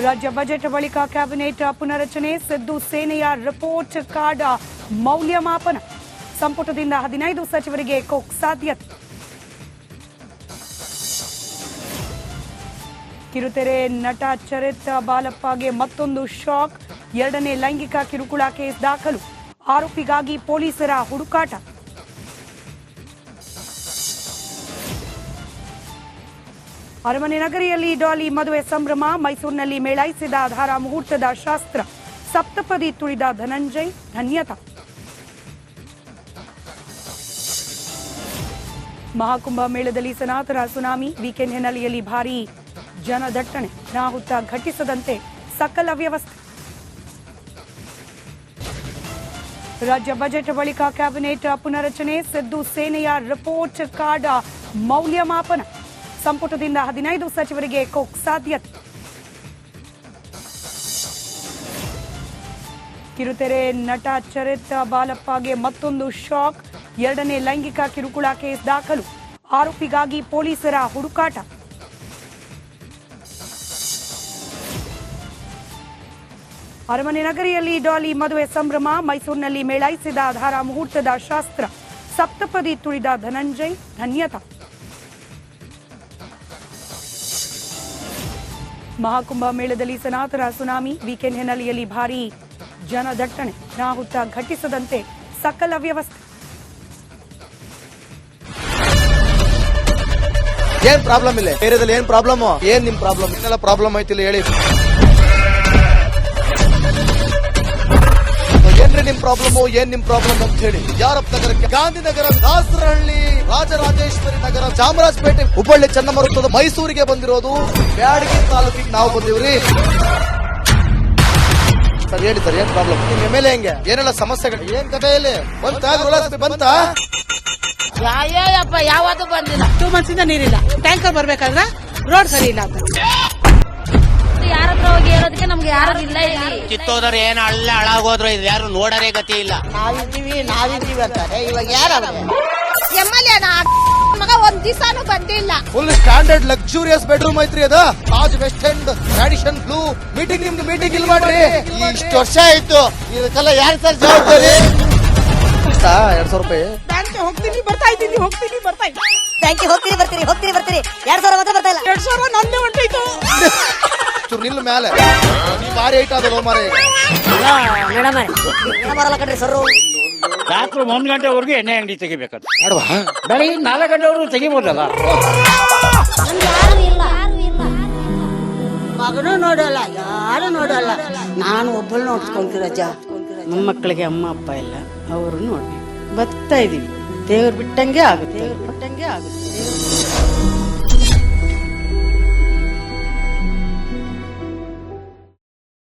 ರಾಜ್ಯ ಬಜೆಟ್ ಬಳಿಕ ಕ್ಯಾಬಿನೆಟ್ ಪುನರಚನೆ, ಸಿದ್ದು ಸೇನೆಯ ರಿಪೋರ್ಟ್ ಕಾರ್ಡ್ ಮೌಲ್ಯಮಾಪನ, ಸಂಪುಟದಿಂದ 15 ಸಚಿವರಿಗೆ ಕೊಕ್ ಸಾಧ್ಯತೆ. ಕಿರುತೆರೆ ನಟ ಚರಿತ್ ಬಾಲಪ್ಪಗೆ ಮತ್ತೊಂದು ಶಾಕ್, 2ನೇ ಲೈಂಗಿಕ ಕಿರುಕುಳ ಕೇಸ್ ದಾಖಲು, ಆರೋಪಿಗಾಗಿ ಪೊಲೀಸರ ಹುಡುಕಾಟ. ಅರಮನೆ ನಗರಿಯಲ್ಲಿ ಡಾಲಿ ಮದುವೆ ಸಂಭ್ರಮ, ಮೈಸೂರಿನಲ್ಲಿ ಮೇಳೈಸಿದ ಧಾರ ಮುಹೂರ್ತದ ಶಾಸ್ತ್ರ, ಸಪ್ತಪದಿ ತುಳಿದ ಧನಂಜಯ್ ಧನ್ಯತಾ. ಮಹಾಕುಂಭ ಮೇಳದಲ್ಲಿ ಸನಾತನ ಸುನಾಮಿ, ವೀಕೆಂಡ್ ಹಿನ್ನೆಲೆಯಲ್ಲಿ ಭಾರೀ ಜನದಟ್ಟಣೆ, ಅನಾಹುತ ಘಟಿಸದಂತೆ ಸಕಲ ವ್ಯವಸ್ಥೆ. ರಾಜ್ಯ ಬಜೆಟ್ ಬಳಿಕ ಕ್ಯಾಬಿನೆಟ್ ಪುನರಚನೆ, ಸಿದ್ದು ಸೇನೆಯ ರಿಪೋರ್ಟ್ ಕಾರ್ಡ್ ಮೌಲ್ಯಮಾಪನ, ಸಂಪುಟದಿಂದ 15 ಸಚಿವರಿಗೆ ಕೊಕ್ ಸಾಧ್ಯತೆ. ಕಿರುತೆರೆ ನಟ ಚರಿತ್ ಬಾಲಪ್ಪಗೆ ಮತ್ತೊಂದು ಶಾಕ್, 2ನೇ ಲೈಂಗಿಕ ಕಿರುಕುಳ ಕೇಸ್ ದಾಖಲು, ಆರೋಪಿಗಾಗಿ ಪೊಲೀಸರ ಹುಡುಕಾಟ. ಅರಮನೆ ನಗರಿಯಲ್ಲಿ ಡಾಲಿ ಮದುವೆ ಸಂಭ್ರಮ, ಮೈಸೂರಿನಲ್ಲಿ ಮೇಳೈಸಿದ ಧಾರ ಮುಹೂರ್ತದ ಶಾಸ್ತ್ರ, ಸಪ್ತಪದಿ ತುಳಿದ ಧನಂಜಯ್ ಧನ್ಯತಾ. ಮಹಾಕುಂಭ ಮೇಳದಲ್ಲಿ ಸನಾತನ ಸುನಾಮಿ, ವೀಕೆಂಡ್ ಹಿನ್ನೆಲೆಯಲ್ಲಿ ಭಾರೀ ಜನದಟ್ಟಣೆ, ಅನಾಹುತ ಘಟಿಸದಂತೆ ಸಕಲ ವ್ಯವಸ್ಥೆ. ಏನ್ ಪ್ರಾಬ್ಲಮ್ ಇಲ್ಲ ಏರಿಯಾದಲ್ಲಿ? ಏನ್ ಪ್ರಾಬ್ಲಮ್? ಏನ್ ನಿಮ್ ಪ್ರಾಬ್ಲಮ್? ಇನ್ನೆಲ್ಲ ಪ್ರಾಬ್ಲಮ್ ಐತಿಲ್ಲ ಹೇಳಿ. ಏನ್ರಿ ನಿಮ್ ಪ್ರಾಬ್ಲಮ್? ಏನ್ ನಿಮ್ ಪ್ರಾಬ್ಲಮ್ ಅಂತ ಹೇಳಿ. ಯಾರಪ್ಪ ನಗರಕ್ಕೆ, ಗಾಂಧಿನಗರ, ದಾಸರಹಳ್ಳಿ, ರಾಜರಾಜೇಶ್ವರಿ ನಗರ, ಚಾಮರಾಜಪೇಟೆ, ಹುಬ್ಬಳ್ಳಿ, ಚನ್ನಮರುತ್ತದ, ಮೈಸೂರಿಗೆ ಬಂದಿರೋದು. ಬ್ಯಾಡಗಿ ತಾಲೂಕಿಗೆ ನಾವು ಬಂದಿವ್ರಿ. ಸರ್ ಹೇಳಿ ಸರ್, ಏನ್ ಪ್ರಾಬ್ಲಮ್? ನಿಮ್ ಎಮ್ಎಲ್ಎ ಹೆಂಗೆ? ಏನೆಲ್ಲ ಸಮಸ್ಯೆಗಳು? ಏನ್ ಕಥೆಯಲ್ಲಿ ಬಂತ? ಅಯ್ಯಪ್ಪ ಯಾವತ್ತೂ ಬಂದಿಲ್ಲ. 2 months ಇಂದ ನೀರಿಲ್ಲ. ಟ್ಯಾಂಕರ್ ಬರ್ಬೇಕಾದ್ರೆ ರೋಡ್ ಸರಿ ಇಲ್ಲ ಅಂತ ಯಾರ ಹತ್ರ ಹೋಗಿ ಹೇಳೋದಕ್ಕೆ ನಮ್ಗೆ ಯಾರು ಇಲ್ಲ. ಕಿತ್ತೋದ್ರೆ ಏನ್ ಅಲ್ಲ ಹಾಳಾಗೋದ್ರು ಇದು ಯಾರು ನೋಡರೇ ಗತಿ ಇಲ್ಲ. ನಾವಿದ್ದೀವಿ ಅಂತಾರೆ. ಇವಾಗ ಯಾರು ಎಮ್ಎಲ್ಎ ಮಗ ಒಂದ್ ದಿವಸನೂ ಬಂದಿಲ್ಲ. ಫುಲ್ ಸ್ಟ್ಯಾಂಡರ್ಡ್ ಲಕ್ಸುರಿಯಸ್ ಬೆಡ್ರೂಮ್ ಐತ್ರಿ ಅದ. Taj west end tradition blue. Meeting ನಿಮ್ದು ಮೀಟಿಂಗ್ ಇಲ್ಲಿ ಮಾಡ್ರಿ. ಇಷ್ಟು ವರ್ಷ ಆಯ್ತು, ಇದಕ್ಕೆಲ್ಲ ಯಾರು ಸರ್ ಜವಾಬ್ದಾರಿ? 2,000 ರೂಪಾಯಿ ಬ್ಯಾಂಕ್ ಹೋಗ್ತೀನಿ ಬರ್ತಾ ಇದ್ದೀನಿ. ಬ್ಯಾಂಕಿಗೆ ಹೋಗ್ತೀರಿ ಬರ್ತೀರಿ 2,000 ಮಾತ್ರ ಬರ್ತಾ ಇಲ್ಲ. 2,000 ನಂದೇ ಹೊಂಟೋಯ್ತು. ನಿಲ್ಲ ಮೇಲೆ ಭಾರಿ ಐಟ್ ಆದ ಮಾರೇ. ಮೇಡಮ್ ಬರಲ್ಲ ಕಣ್ರಿ ಸರ್. ರಾತ್ರಿ 1 ಗಂಟೆವರೆಗೂ ಎಣ್ಣೆ ಅಂಗಡಿ ತೆಗಿಬೇಕಂತ. ಬೆಳಿಗ್ಗೆ 4 ಗಂಟೆವರೆಗೂ ತೆಗಿಬೋದಲ್ಲ. ಮಗನೂ ನೋಡಲ್ಲ, ಯಾರು ನೋಡಲ್ಲ. ನಾನು ಒಬ್ಬಳು ನೋಡ್ಕೊಂತೀರಜ್ಜ. ನಮ್ಮ ಮಕ್ಕಳಿಗೆ ಅಮ್ಮ ಅಪ್ಪ ಇಲ್ಲ, ಅವರು ನೋಡ್ಬೇಕು. ಬರ್ತಾ ಇದೀವಿ. ದೇವ್ರು ಬಿಟ್ಟಂಗೆ ಆಗುತ್ತೆ.